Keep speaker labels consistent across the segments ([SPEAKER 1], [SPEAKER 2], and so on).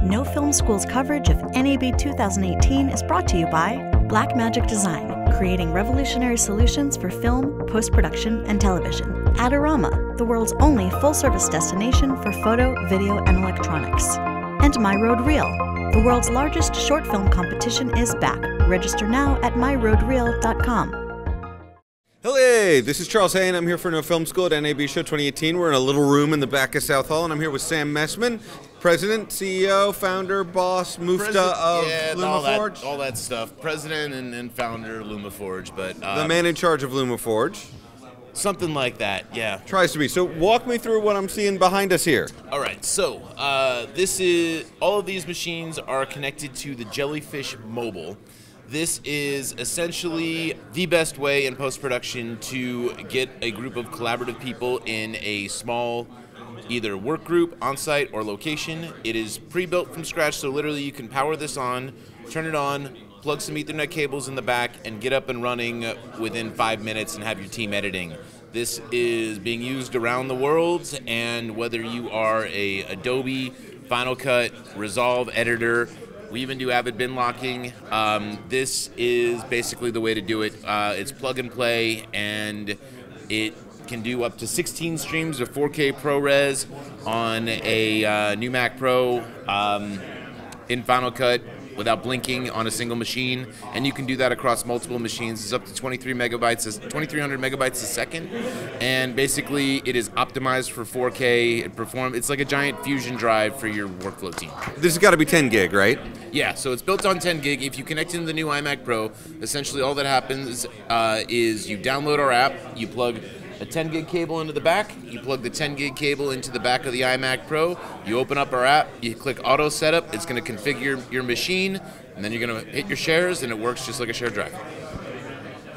[SPEAKER 1] No Film School's coverage of NAB 2018 is brought to you by Blackmagic Design, creating revolutionary solutions for film, post-production, and television. ADORAMA, the world's only full-service destination for photo, video, and electronics. And RØDE, the world's largest short film competition, is back. Register now at myroadreel.com.
[SPEAKER 2] Hey, this is Charles Hay, and I'm here for No Film School at NAB Show 2018. We're in a little room in the back of South Hall, and I'm here with Sam Messman, President, CEO, founder, boss, mufta of Lumaforge.
[SPEAKER 3] All that stuff. President and founder, Lumaforge. But
[SPEAKER 2] the man in charge of Lumaforge.
[SPEAKER 3] Something like that, yeah.
[SPEAKER 2] Tries to be. So walk me through what I'm seeing behind us here.
[SPEAKER 3] All right, so all of these machines are connected to the Jellyfish Mobile. This is essentially the best way in post-production to get a group of collaborative people in a small either work group, on-site, or location. It is pre-built from scratch, so literally you can power this on, turn it on, plug some Ethernet cables in the back, and get up and running within 5 minutes and have your team editing. This is being used around the world, and whether you are a Adobe, Final Cut, Resolve editor, we even do Avid bin locking. This is basically the way to do it. It's plug and play, and it can do up to 16 streams of 4K ProRes on a new Mac Pro in Final Cut without blinking on a single machine, and you can do that across multiple machines. It's up to 2300 megabytes a second, and basically it is optimized for 4K. It's like a giant fusion drive for your workflow team.
[SPEAKER 2] This has got to be 10 gig, right?
[SPEAKER 3] Yeah, so it's built on 10 gig. If you connect into the new iMac Pro, essentially all that happens is you download our app, you plug a 10 gig cable into the back, you plug the 10 gig cable into the back of the iMac Pro, you open up our app, you click auto setup, it's going to configure your machine, and then you're going to hit your shares, and it works just like a shared drive.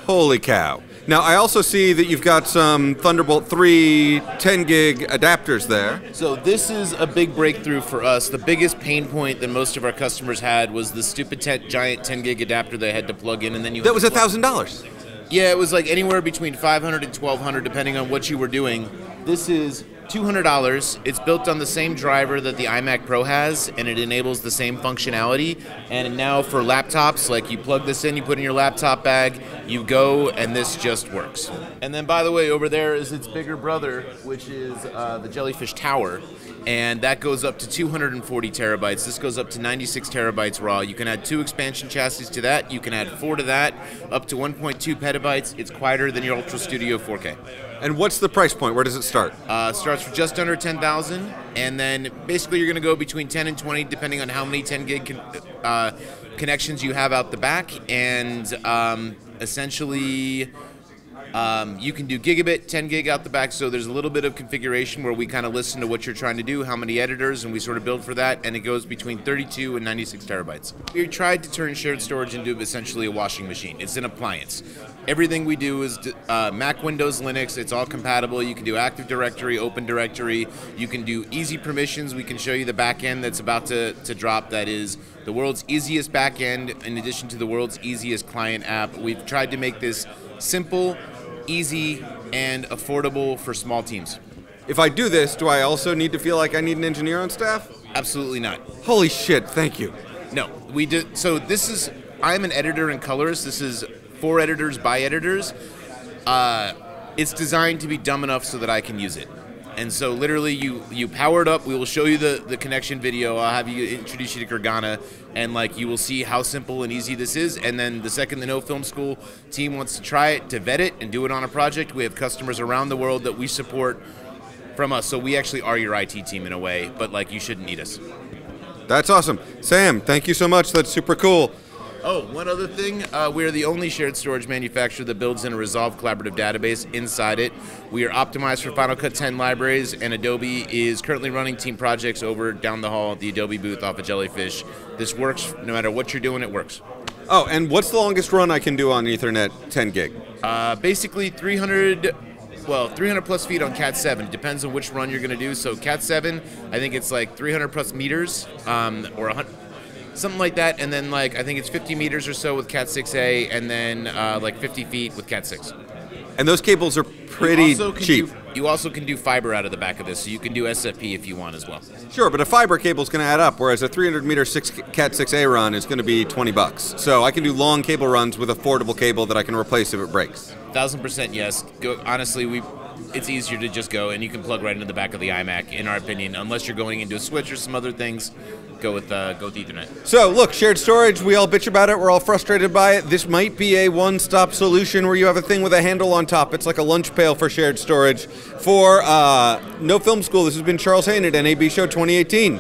[SPEAKER 2] Holy cow. Now, I also see that you've got some Thunderbolt 3 10 gig adapters there.
[SPEAKER 3] So this is a big breakthrough for us. The biggest pain point that most of our customers had was the stupid giant 10 gig adapter they had to plug in, and then you...
[SPEAKER 2] That was $1,000.
[SPEAKER 3] Yeah, it was like anywhere between $500 and $1,200 depending on what you were doing. This is $200. It's built on the same driver that the iMac Pro has, and it enables the same functionality. And now for laptops, like you plug this in, you put in your laptop bag, you go, and this just works. And then, by the way, over there is its bigger brother, which is the Jellyfish Tower. And that goes up to 240 terabytes. This goes up to 96 terabytes raw. You can add 2 expansion chassis to that. You can add 4 to that, up to 1.2 petabytes. It's quieter than your Ultra Studio 4K.
[SPEAKER 2] And what's the price point? Where does it start?
[SPEAKER 3] It starts for just under $10,000, and then basically you're going to go between 10 and 20, depending on how many 10 gig connections you have out the back. And essentially, you can do gigabit, 10 gig out the back, so there's a little bit of configuration where we kind of listen to what you're trying to do, how many editors, and we sort of build for that, and it goes between 32 and 96 terabytes. We tried to turn shared storage into essentially a washing machine. It's an appliance. Everything we do is Mac, Windows, Linux. It's all compatible. You can do Active Directory, Open Directory. You can do easy permissions. We can show you the back end that's about to drop. That is the world's easiest back end in addition to the world's easiest client app. We've tried to make this simple, easy, and affordable for small teams.
[SPEAKER 2] If I do this, do I also need to feel like I need an engineer on staff?
[SPEAKER 3] Absolutely not.
[SPEAKER 2] Holy shit, thank you.
[SPEAKER 3] No, we did. So this is, I'm an editor in colors. This is for editors by editors. It's designed to be dumb enough so that I can use it. And so literally you power it up. We will show you the connection video. I'll have you introduce you to Gargana, and like you will see how simple and easy this is. And then the second the No Film School team wants to try it, to vet it and do it on a project, we have customers around the world that we support from us. So we actually are your IT team in a way, but like you shouldn't need us.
[SPEAKER 2] That's awesome. Sam, thank you so much. That's super cool.
[SPEAKER 3] Oh, one other thing, we are the only shared storage manufacturer that builds in a Resolve collaborative database inside it. We are optimized for Final Cut 10 libraries, and Adobe is currently running team projects over down the hall at the Adobe booth off of Jellyfish. This works, no matter what you're doing, it works.
[SPEAKER 2] Oh, and what's the longest run I can do on Ethernet 10 gig?
[SPEAKER 3] Basically 300 plus feet on Cat 7. It depends on which run you're going to do. So Cat 7, I think it's like 300 plus meters, or 100. Something like that, and then like I think it's 50 meters or so with Cat 6A, and then like 50 feet with Cat 6.
[SPEAKER 2] And those cables are pretty cheap.
[SPEAKER 3] You also can do fiber out of the back of this, so you can do SFP if you want as well.
[SPEAKER 2] Sure, but a fiber cable is going to add up, whereas a 300-meter Cat 6A run is going to be $20. So I can do long cable runs with affordable cable that I can replace if it breaks.
[SPEAKER 3] 1000% yes. Honestly, it's easier to just go, and you can plug right into the back of the iMac, in our opinion, unless you're going into a switch or some other things. Go with Ethernet.
[SPEAKER 2] So, look, shared storage, we all bitch about it, we're all frustrated by it. This might be a one-stop solution where you have a thing with a handle on top. It's like a lunch pail for shared storage. For No Film School, this has been Charles Hain at NAB Show 2018.